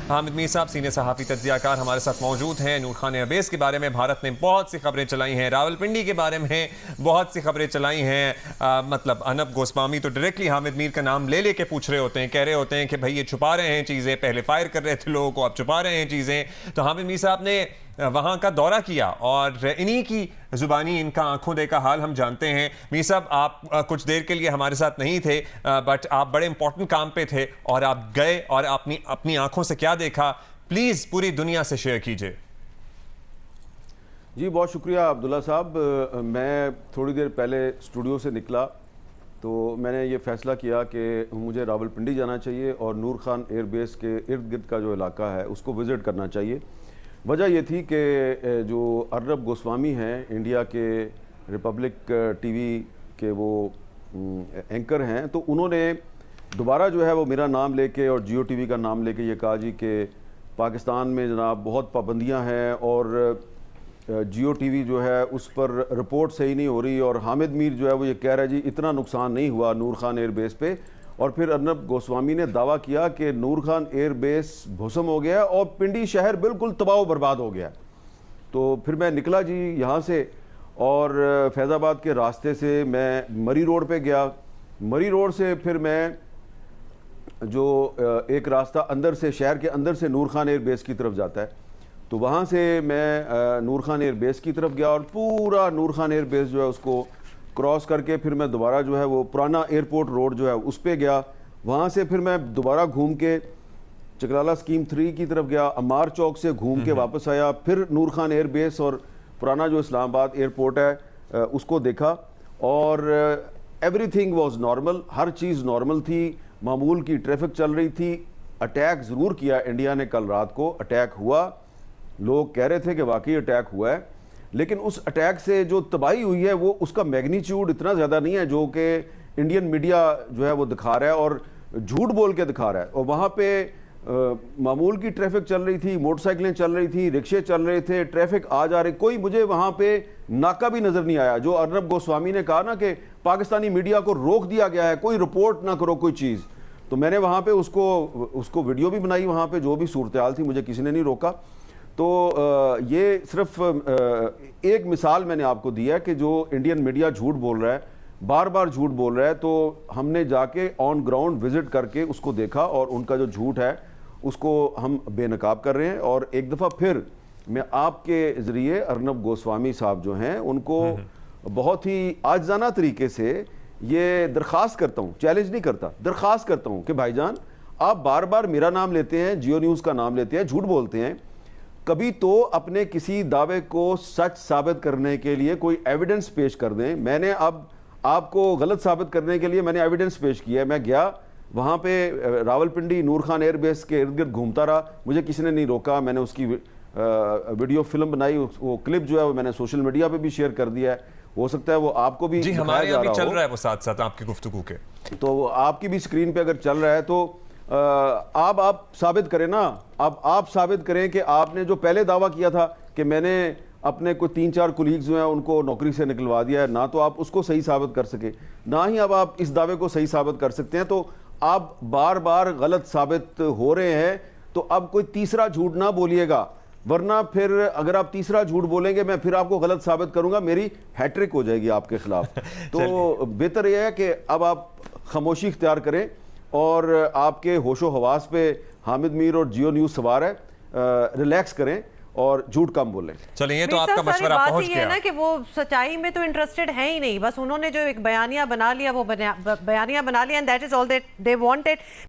حامد میر صاحب سینئر صحافی تجزیہ کار ہمارے ساتھ موجود ہیں. نور خان ایئربیس کے بارے میں بھارت نے بہت سی خبریں چلائی ہیں, راولپنڈی کے بارے میں بہت سی خبریں چلائی ہیں. مطلب ارنب گوسوامی تو ڈائریکٹلی حامد میر کا نام لے کے پوچھ رہے ہوتے ہیں, کہہ رہے ہوتے ہیں کہ بھائی یہ چھپا رہے ہیں چیزیں, پہلے فائر کر رہے تھے لوگوں کو, اب چھپا رہے ہیں چیزیں. تو حامد میر صاحب نے وہاں کا دورہ کیا اور انہی کی زبانی ان کا آنکھوں دیکھا حال ہم جانتے ہیں. میر صاحب آپ کچھ دیر کے لیے ہمارے ساتھ نہیں تھے, بٹ آپ بڑے امپورٹنٹ کام پہ تھے اور آپ گئے اور اپنی آنکھوں سے کیا دیکھا, پلیز پوری دنیا سے شیئر کیجئے. جی بہت شکریہ عبداللہ صاحب. میں تھوڑی دیر پہلے اسٹوڈیو سے نکلا تو میں نے یہ فیصلہ کیا کہ مجھے راولپنڈی جانا چاہیے اور نور خان ایئر بیس کے ارد گرد کا جو علاقہ ہے اس کو وزٹ کرنا چاہیے. وجہ یہ تھی کہ جو ارنب گوسوامی ہیں انڈیا کے ریپبلک ٹی وی کے وہ اینکر ہیں, تو انہوں نے دوبارہ جو ہے وہ میرا نام لے کے اور جیو ٹی وی کا نام لے کے یہ کہا جی کہ پاکستان میں جناب بہت پابندیاں ہیں اور جیو ٹی وی جو ہے اس پر رپورٹ صحیح نہیں ہو رہی, اور حامد میر جو ہے وہ یہ کہہ رہا ہے جی اتنا نقصان نہیں ہوا نور خان ایئر بیس پہ. اور پھر ارنب گوسوامی نے دعویٰ کیا کہ نور خان ایئر بیس بھسم ہو گیا اور پنڈی شہر بالکل تباہ و برباد ہو گیا. تو پھر میں نکلا جی یہاں سے اور فیض آباد کے راستے سے میں مری روڈ پہ گیا. مری روڈ سے پھر میں جو ایک راستہ اندر سے شہر کے اندر سے نور خان ایئر بیس کی طرف جاتا ہے, تو وہاں سے میں نور خان ایئر بیس کی طرف گیا اور پورا نور خان ایئر بیس جو ہے اس کو کراس کر کے پھر میں دوبارہ جو ہے وہ پرانا ایئرپورٹ روڈ جو ہے اس پہ گیا. وہاں سے پھر میں دوبارہ گھوم کے چکرالہ اسکیم 3 کی طرف گیا, امار چوک سے گھوم کے واپس آیا, پھر نور خان ایئر بیس اور پرانا جو اسلام آباد ایئرپورٹ ہے اس کو دیکھا اور ایوری تھنگ واز نارمل, ہر چیز نارمل تھی, معمول کی ٹریفک چل رہی تھی. اٹیک ضرور کیا انڈیا نے, کل رات کو اٹیک ہوا, لوگ کہہ رہے تھے کہ واقعی اٹیک ہوا ہے, لیکن اس اٹیک سے جو تباہی ہوئی ہے وہ اس کا میگنیچیوڈ اتنا زیادہ نہیں ہے جو کہ انڈین میڈیا جو ہے وہ دکھا رہا ہے اور جھوٹ بول کے دکھا رہا ہے. اور وہاں پہ معمول کی ٹریفک چل رہی تھی, موٹر سائیکلیں چل رہی تھی, رکشے چل رہے تھے, ٹریفک آ جا رہے, کوئی مجھے وہاں پہ ناکہ بھی نظر نہیں آیا. جو ارنب گوسوامی نے کہا نا کہ پاکستانی میڈیا کو روک دیا گیا ہے, کوئی رپورٹ نہ کرو کوئی چیز, تو میں نے وہاں پہ اس کو ویڈیو بھی بنائی, وہاں پہ جو بھی صورتحال تھی مجھے کسی نے نہیں روکا. تو یہ صرف ایک مثال میں نے آپ کو دیا ہے کہ جو انڈین میڈیا جھوٹ بول رہا ہے, بار بار جھوٹ بول رہا ہے, تو ہم نے جا کے آن گراؤنڈ وزٹ کر کے اس کو دیکھا اور ان کا جو جھوٹ ہے اس کو ہم بے نقاب کر رہے ہیں. اور ایک دفعہ پھر میں آپ کے ذریعے ارنب گوسوامی صاحب جو ہیں ان کو بہت ہی عاجزانہ طریقے سے یہ درخواست کرتا ہوں, چیلنج نہیں کرتا, درخواست کرتا ہوں کہ بھائی جان آپ بار بار میرا نام لیتے ہیں, جیو نیوز کا نام لیتے ہیں, جھوٹ بولتے ہیں, کبھی تو اپنے کسی دعوے کو سچ ثابت کرنے کے لیے کوئی ایویڈنس پیش کر دیں. میں نے اب آپ کو غلط ثابت کرنے کے لیے میں نے ایویڈنس پیش کیا ہے. میں گیا وہاں پہ راولپنڈی نور خان ایئر بیس کے ارد گرد گھومتا رہا, مجھے کسی نے نہیں روکا. میں نے اس کی ویڈیو فلم بنائی, وہ کلپ جو ہے وہ میں نے سوشل میڈیا پہ بھی شیئر کر دیا ہے. ہو سکتا ہے وہ آپ کو بھی جی ہمارے یہاں بھی چل رہا ہے وہ ساتھ ساتھ آپ کی گفتگو کے, تو وہ آپ کی بھی اسکرین پہ اگر چل رہا ہے تو آپ ثابت کریں نا. اب آپ ثابت کریں کہ آپ نے جو پہلے دعویٰ کیا تھا کہ میں نے اپنے کوئی 3-4 کولیگز جو ہیں ان کو نوکری سے نکلوا دیا ہے, نہ تو آپ اس کو صحیح ثابت کر سکے, نہ ہی اب آپ اس دعوے کو صحیح ثابت کر سکتے ہیں. تو آپ بار بار غلط ثابت ہو رہے ہیں, تو اب کوئی تیسرا جھوٹ نہ بولیے گا, ورنہ پھر اگر آپ تیسرا جھوٹ بولیں گے میں پھر آپ کو غلط ثابت کروں گا, میری ہیٹرک ہو جائے گی آپ کے خلاف. تو بہتر یہ ہے کہ اب آپ خاموشی اختیار کریں اور آپ کے ہوش و حواس پہ حامد میر اور جیو نیوز سوار ہے, ریلیکس کریں اور جھوٹ کم بولیں. چلیں یہ تو آپ کا مشورہ پہنچ گیا. یہ نا کہ وہ سچائی میں تو انٹرسٹڈ ہیں ہی نہیں, بس انہوں نے جو ایک بیانیہ بنا لیا وہ بیانیہ بنا لیا, and that is all they want it.